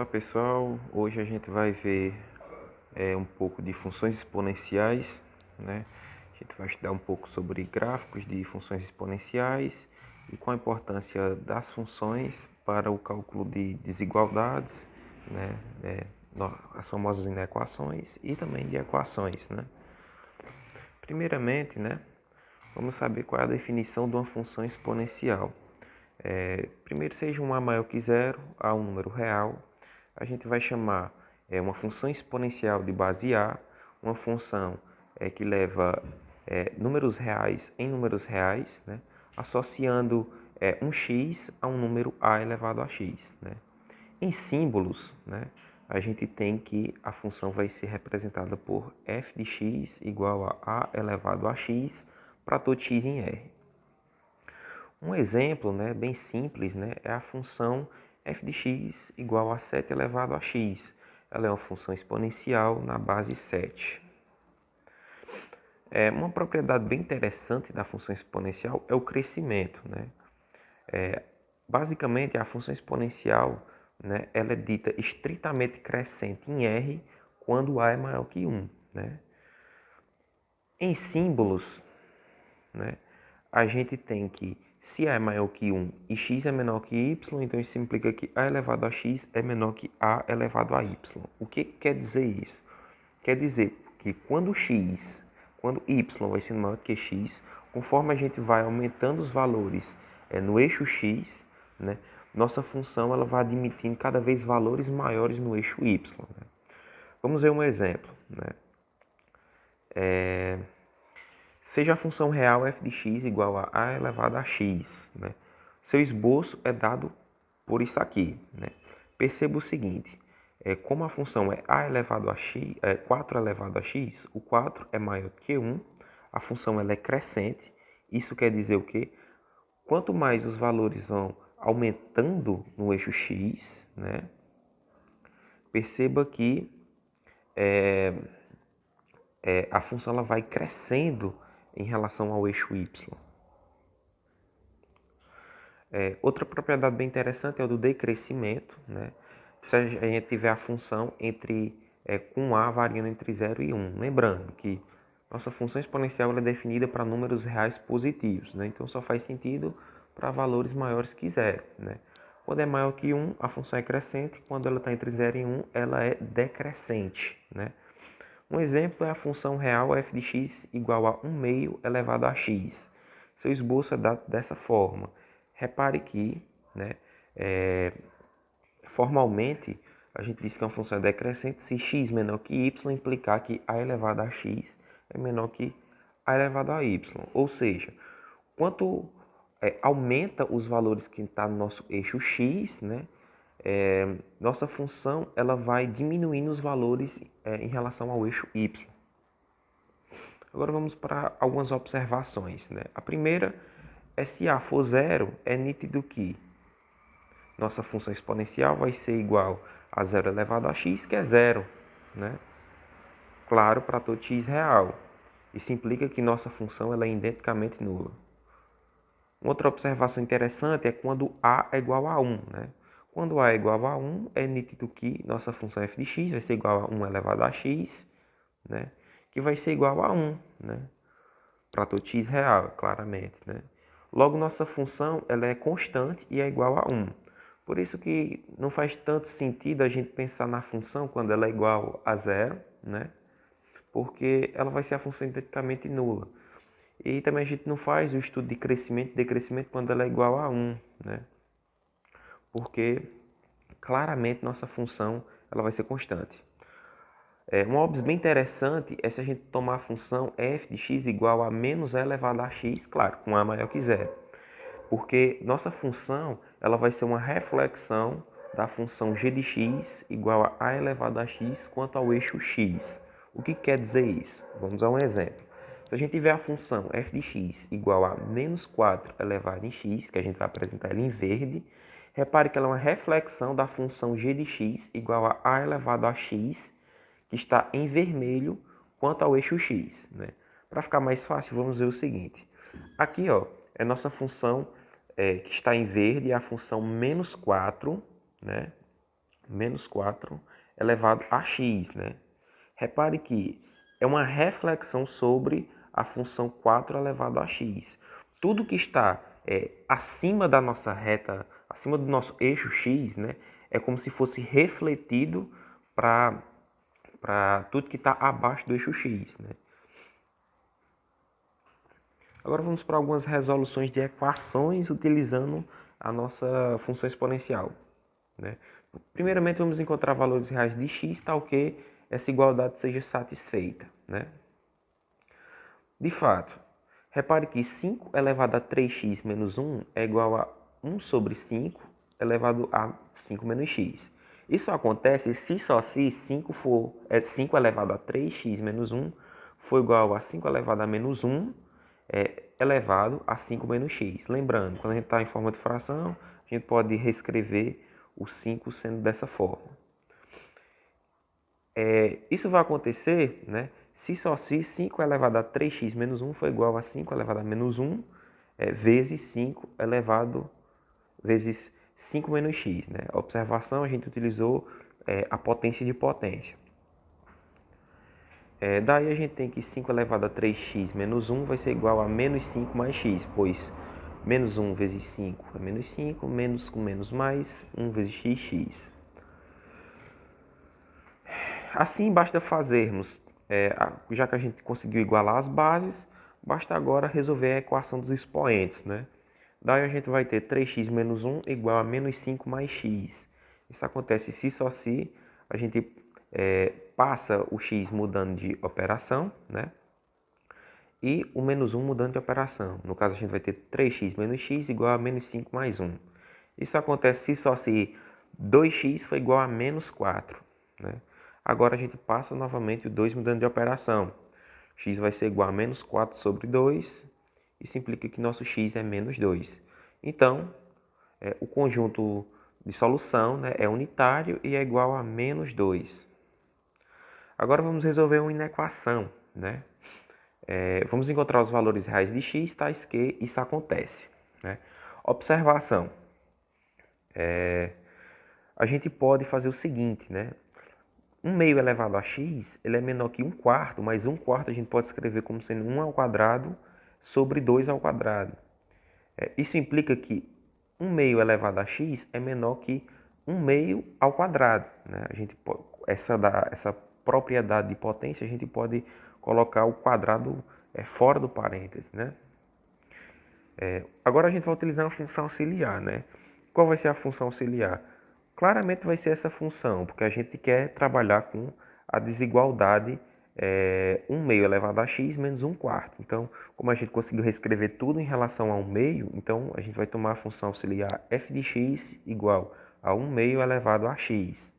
Olá pessoal, hoje a gente vai ver um pouco de funções exponenciais, né? A gente vai estudar um pouco sobre gráficos de funções exponenciais e qual a importância das funções para o cálculo de desigualdades, né? As famosas inequações e também de equações, né? Primeiramente, né? Vamos saber qual é a definição de uma função exponencial. Primeiro, seja um a maior que zero, a um número real, a gente vai chamar uma função exponencial de base A, uma função que leva números reais em números reais, né, associando um x a um número a elevado a x. Né. Em símbolos, né, a gente tem que a função vai ser representada por f de x igual a elevado a x para todo x em R. Um exemplo, né, bem simples, né, é a função f de x igual a 7 elevado a x. Ela é uma função exponencial na base 7. Uma propriedade bem interessante da função exponencial é o crescimento. Né? Basicamente, a função exponencial, né, ela é dita estritamente crescente em R quando A é maior que 1. Né? Em símbolos, né, a gente tem que, se A é maior que 1 e x é menor que y, então isso implica que A elevado a x é menor que A elevado a y. O que quer dizer isso? Quer dizer que quando y vai sendo maior que x, conforme a gente vai aumentando os valores no eixo x, né, nossa função ela vai admitindo cada vez valores maiores no eixo y. Né? Vamos ver um exemplo. Né? Seja a função real f de x igual a elevado a x. Né? Seu esboço é dado por isso aqui. Né? Perceba o seguinte, como a função é a elevado a x, 4 elevado a x, o 4 é maior que 1, a função ela é crescente, isso quer dizer o quê? Quanto mais os valores vão aumentando no eixo x, né? Perceba que a função ela vai crescendo em relação ao eixo y. Outra propriedade bem interessante é o do decrescimento. Né? Se a gente tiver a função com A variando entre 0 e 1. Lembrando que nossa função exponencial é definida para números reais positivos. Né? Então só faz sentido para valores maiores que 0. Né? Quando é maior que 1, a função é crescente. Quando ela está entre 0 e 1, ela é decrescente. Né? Um exemplo é a função real f de x igual a 1 meio elevado a x. Seu esboço é dado dessa forma. Repare que, né, formalmente, a gente diz que uma função é decrescente se x menor que y implicar que a elevado a x é menor que a elevado a y. Ou seja, quanto aumenta os valores que está no nosso eixo x, né, nossa função ela vai diminuindo os valores em relação ao eixo y. Agora vamos para algumas observações. Né? A primeira é se A for zero, é nítido que nossa função exponencial vai ser igual a 0 elevado a x, que é zero. Né? Claro, para todo x real. Isso implica que nossa função ela é identicamente nula. Outra observação interessante é quando A é igual a 1. Né? Quando A é igual a 1, é nítido que nossa função f de x vai ser igual a 1 elevado a x, né? Que vai ser igual a 1, né? Para todo x real, claramente. Né? Logo, nossa função ela é constante e é igual a 1. Por isso que não faz tanto sentido a gente pensar na função quando ela é igual a 0, né? Porque ela vai ser a função identicamente nula. E também a gente não faz o estudo de crescimento e decrescimento quando ela é igual a 1, né? Porque claramente nossa função ela vai ser constante. Um óbvio bem interessante é se a gente tomar a função f de x igual a menos a elevado a x, claro, com a maior que zero. Porque nossa função ela vai ser uma reflexão da função g de x igual a elevado a x quanto ao eixo x. O que quer dizer isso? Vamos a um exemplo. Se a gente tiver a função f de x igual a menos 4 elevado em x, que a gente vai apresentar ela em verde, repare que ela é uma reflexão da função g de x igual a elevado a x, que está em vermelho quanto ao eixo x. Né? Para ficar mais fácil, vamos ver o seguinte. Aqui ó, é nossa função que está em verde, é a função menos 4, né? menos 4 elevado a x, né? Repare que é uma reflexão sobre a função 4 elevado a x. Tudo que está acima da nossa reta, acima do nosso eixo x, né, é como se fosse refletido para tudo que está abaixo do eixo x, né? Agora vamos para algumas resoluções de equações utilizando a nossa função exponencial, né? Primeiramente, vamos encontrar valores reais de x, tal que essa igualdade seja satisfeita, né? De fato, repare que 5 elevado a 3x menos 1 é igual a 1 sobre 5 elevado a 5 menos x. Isso acontece se só se 5 elevado a 3x menos 1 for igual a 5 elevado a menos 1 elevado a 5 menos x. Lembrando, quando a gente está em forma de fração, a gente pode reescrever o 5 sendo dessa forma. Isso vai acontecer, né, se só se 5 elevado a 3x menos 1 for igual a 5 elevado a menos 1 vezes 5 elevado vezes 5 menos x. Né? A observação, a gente utilizou a potência de potência. Daí a gente tem que 5 elevado a 3x menos 1 vai ser igual a menos 5 mais x, pois menos 1 vezes 5 é menos 5, menos com menos mais, 1 vezes x. Assim, basta fazermos, já que a gente conseguiu igualar as bases, basta agora resolver a equação dos expoentes, né? Daí a gente vai ter 3x menos 1 igual a menos 5 mais x. Isso acontece se só se a gente passa o x mudando de operação, né? E o menos 1 mudando de operação. No caso, a gente vai ter 3x menos x igual a menos 5 mais 1. Isso acontece se só se 2x for igual a menos 4, né? Agora a gente passa novamente o 2 mudando de operação. X vai ser igual a menos 4 sobre 2. Isso implica que nosso x é menos 2. Então, o conjunto de solução, né, é unitário e é igual a menos 2. Agora vamos resolver uma inequação, né? Vamos encontrar os valores reais de x, tais que isso acontece, né? Observação. A gente pode fazer o seguinte, né? 1 meio elevado a x, ele é menor que 1 quarto, mas 1 quarto a gente pode escrever como sendo 1 ao quadrado sobre 2 ao quadrado. Isso implica que 1 meio elevado a x é menor que 1 meio ao quadrado, né? A gente pode, essa propriedade de potência, a gente pode colocar o quadrado fora do parêntese, né? Agora a gente vai utilizar uma função auxiliar, né? Qual vai ser a função auxiliar? Claramente vai ser essa função, porque a gente quer trabalhar com a desigualdade 1 meio elevado a x menos 1 quarto. Então, como a gente conseguiu reescrever tudo em relação a 1 meio, então a gente vai tomar a função auxiliar f de x igual a 1 meio elevado a x.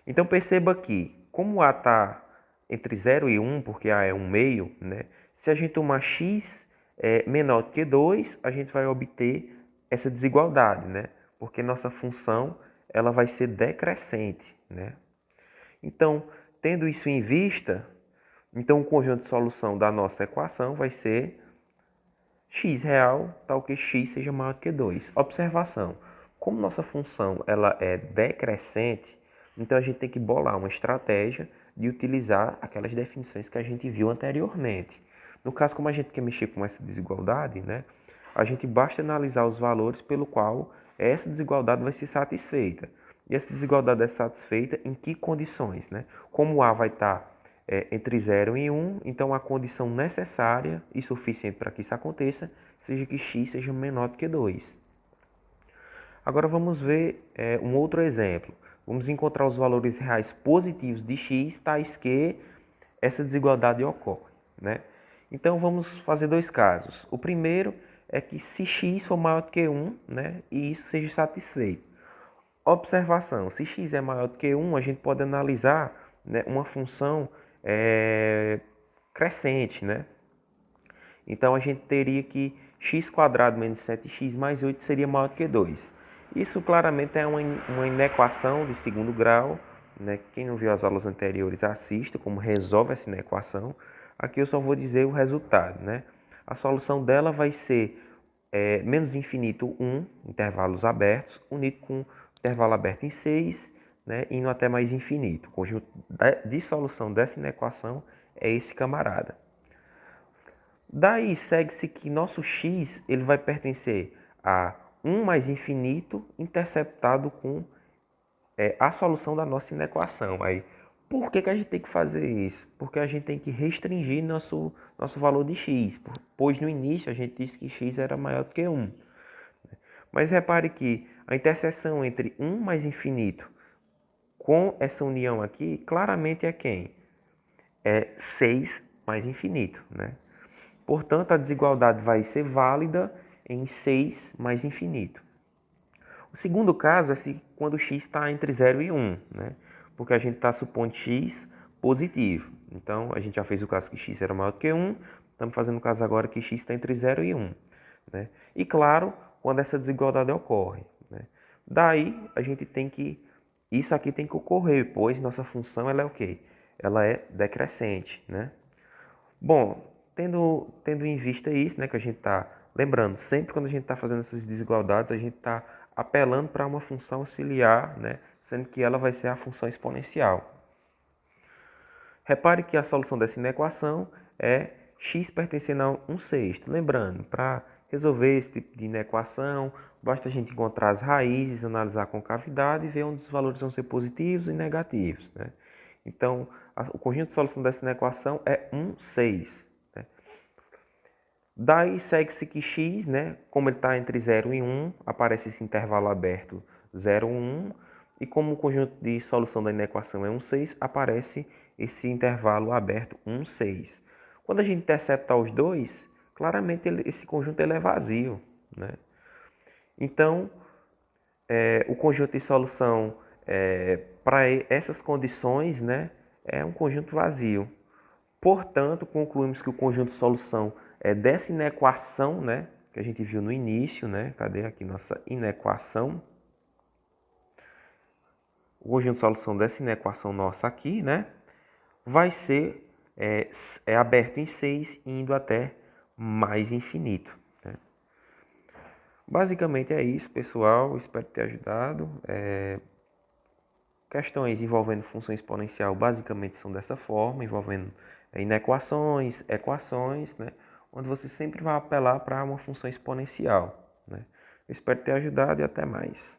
Então perceba que, como a está entre 0 e 1, porque a é 1 meio, né? Se a gente tomar x menor do que 2, a gente vai obter essa desigualdade, né? Porque nossa função ela vai ser decrescente, né? Então, tendo isso em vista, então o conjunto de solução da nossa equação vai ser x real, tal que x seja maior do que 2. Observação. Como nossa função ela é decrescente, então a gente tem que bolar uma estratégia de utilizar aquelas definições que a gente viu anteriormente. No caso, como a gente quer mexer com essa desigualdade, né, a gente basta analisar os valores pelo qual essa desigualdade vai ser satisfeita. E essa desigualdade é satisfeita em que condições, né? Como A vai estar entre 0 e 1, então a condição necessária e suficiente para que isso aconteça seja que x seja menor do que 2. Agora vamos ver um outro exemplo. Vamos encontrar os valores reais positivos de x, tais que essa desigualdade ocorre, né? Então vamos fazer dois casos. O primeiro é que se x for maior do que 1, né, e isso seja satisfeito. Observação, se x é maior do que 1, a gente pode analisar, né, uma função crescente, né? Então a gente teria que x² menos 7x mais 8 seria maior do que 2. Isso claramente é uma inequação de segundo grau, né? Quem não viu as aulas anteriores, assista como resolve essa inequação. Aqui eu só vou dizer o resultado, né? A solução dela vai ser menos infinito 1, intervalos abertos, unido com intervalo aberto em 6, né, indo até mais infinito. O conjunto de solução dessa inequação é esse camarada. Daí segue-se que nosso x ele vai pertencer a 1 mais infinito interceptado com a solução da nossa inequação. Aí, por que a gente tem que fazer isso? Porque a gente tem que restringir nosso valor de x, pois no início a gente disse que x era maior do que 1. Mas repare que a interseção entre 1 mais infinito com essa união aqui, claramente é quem? É 6 mais infinito, né? Portanto, a desigualdade vai ser válida em 6 mais infinito. O segundo caso é quando x está entre 0 e 1, né? Porque a gente está supondo x positivo. Então, a gente já fez o caso que x era maior do que 1, estamos fazendo o caso agora que x está entre 0 e 1. Né? E claro, quando essa desigualdade ocorre. Né? Daí, a gente tem que... Isso aqui tem que ocorrer, pois nossa função ela é o quê? Ela é decrescente. Né? Bom, tendo em vista isso, né, que a gente está... Lembrando, sempre quando a gente está fazendo essas desigualdades, a gente está apelando para uma função auxiliar, né, sendo que ela vai ser a função exponencial. Repare que a solução dessa inequação é x pertencendo a 1/6. Lembrando, para resolver esse tipo de inequação, basta a gente encontrar as raízes, analisar a concavidade e ver onde os valores vão ser positivos e negativos. Né? Então, o conjunto de solução dessa inequação é 1/6. Né? Daí segue-se que x, né, como ele está entre 0 e 1, aparece esse intervalo aberto 0, 1, e como o conjunto de solução da inequação é 1/6, aparece esse intervalo aberto 1/6. Quando a gente intercepta os dois, claramente esse conjunto ele é vazio. Né? Então, o conjunto de solução para essas condições, né, é um conjunto vazio. Portanto, concluímos que o conjunto de solução dessa inequação, né, que a gente viu no início, né, cadê aqui nossa inequação? O conjunto de solução dessa inequação nossa aqui, né, vai ser aberto em 6, indo até mais infinito. Né? Basicamente é isso, pessoal. Espero ter ajudado. Questões envolvendo função exponencial basicamente são dessa forma, envolvendo inequações, equações, né? Onde você sempre vai apelar para uma função exponencial. Né? Eu espero ter ajudado e até mais.